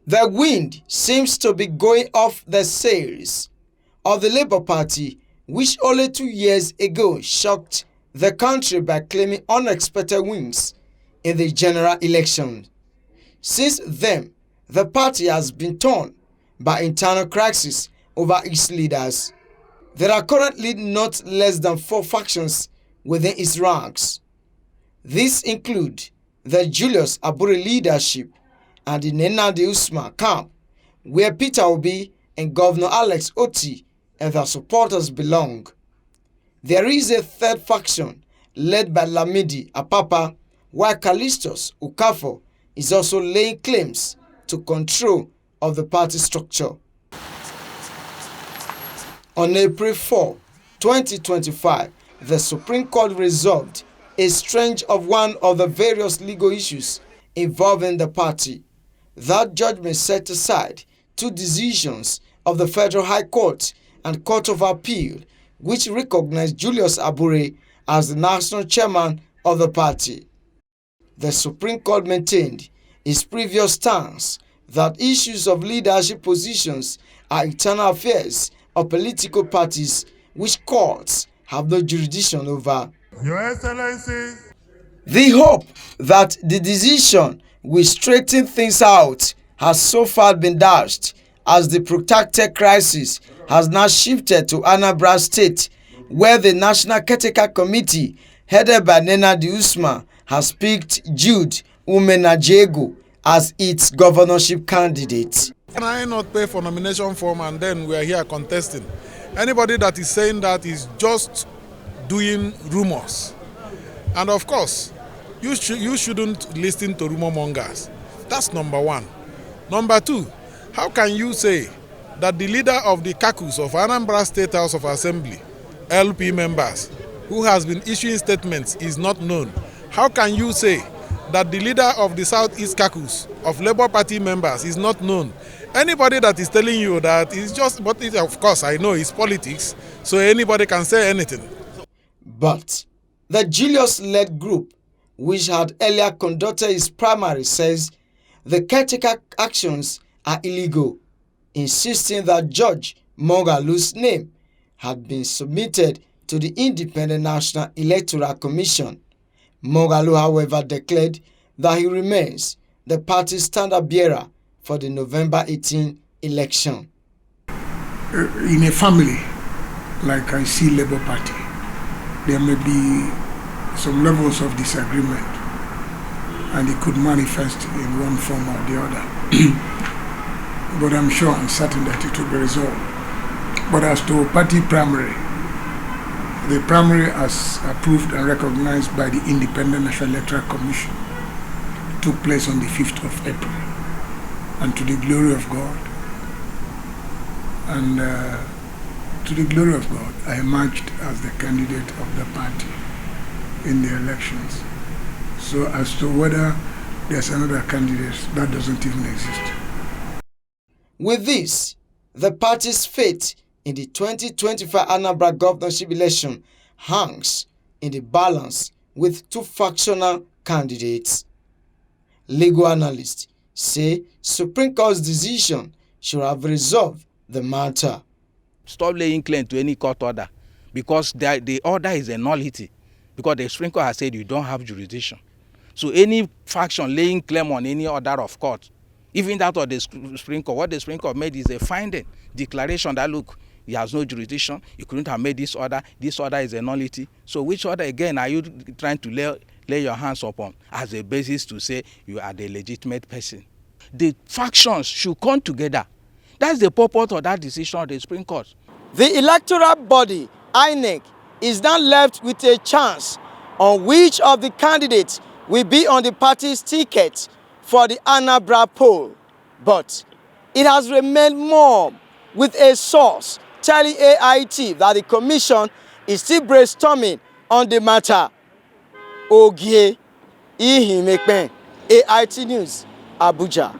The wind seems to be going off the sails of the Labour Party, which only 2 years ago shocked the country by claiming unexpected wins in the general election. Since then, the party has been torn by internal crises over its leaders. There are currently not less than 4 factions within its ranks. These include the Julius Abure leadership and the Nnamdi Usman camp, where Peter Obi and Governor Alex Otti and their supporters belong. There is a third faction led by Lamidi Apapa, while Callistus Okafor is also laying claims to control of the party structure. On April 4, 2025, the Supreme Court resolved a stretch of one of the various legal issues involving the party. That judgment set aside 2 decisions of the Federal High Court and Court of Appeal, which recognized Julius Abure as the national chairman of the party. The Supreme Court maintained its previous stance that issues of leadership positions are internal affairs of political parties which courts have no jurisdiction over. Your Excellency, The hope that the decision will straighten things out has so far been dashed, as the protracted crisis has now shifted to Anambra State, where the National Caretaker Committee, headed by Nnamdi Usman, has picked Jude Umenajego as its governorship candidate. can I not pay for nomination form and then we are here contesting? Anybody that is saying that is just doing rumors. And of course, you shouldn't listen to rumor mongers. That's number one. Number two, how can you say that the leader of the caucus of Anambra State House of Assembly, LP members, who has been issuing statements is not known? How can you say that the leader of the Southeast caucus of Labour Party members is not known? Anybody that is telling you that is just, but it, of course I know it's politics, so anybody can say anything. But the Julius-led group, which had earlier conducted its primary, says the caretaker actions are illegal, insisting that Judge Moghalu's name had been submitted to the Independent National Electoral Commission. Moghalu, however, declared that he remains the party's standard-bearer for the November 18 election. In a family, like I see Labour Party, there may be some levels of disagreement, and it could manifest in one form or the other. But I'm sure and certain that it will be resolved. But as to party primary, the primary, as approved and recognized by the Independent National Electoral Commission, took place on the 5th of April. And to the glory of God, to the glory of God, I emerged as the candidate of the party in the elections. So as to whether there's another candidate, that doesn't even exist. With this, the party's fate in the 2025 Anambra governorship election hangs in the balance with 2 factional candidates. Legal analysts say Supreme Court's decision should have resolved the matter. Stop laying claim to any court order, because the order is a nullity, because the Supreme Court has said you don't have jurisdiction. So any faction laying claim on any order of court, even that of the Supreme Court, what the Supreme Court made is a finding, declaration that, look, he has no jurisdiction, he couldn't have made this order is a nullity. So which order again are you trying to lay your hands upon as a basis to say you are the legitimate person? The factions should come together. That's the purpose of that decision of the Supreme Court. The electoral body, INEC, is now left with a chance on which of the candidates will be on the party's ticket for the Anambra poll. But it has remained mum with a source telling AIT that the commission is still brainstorming on the matter. Ogie, AIT News, Abuja.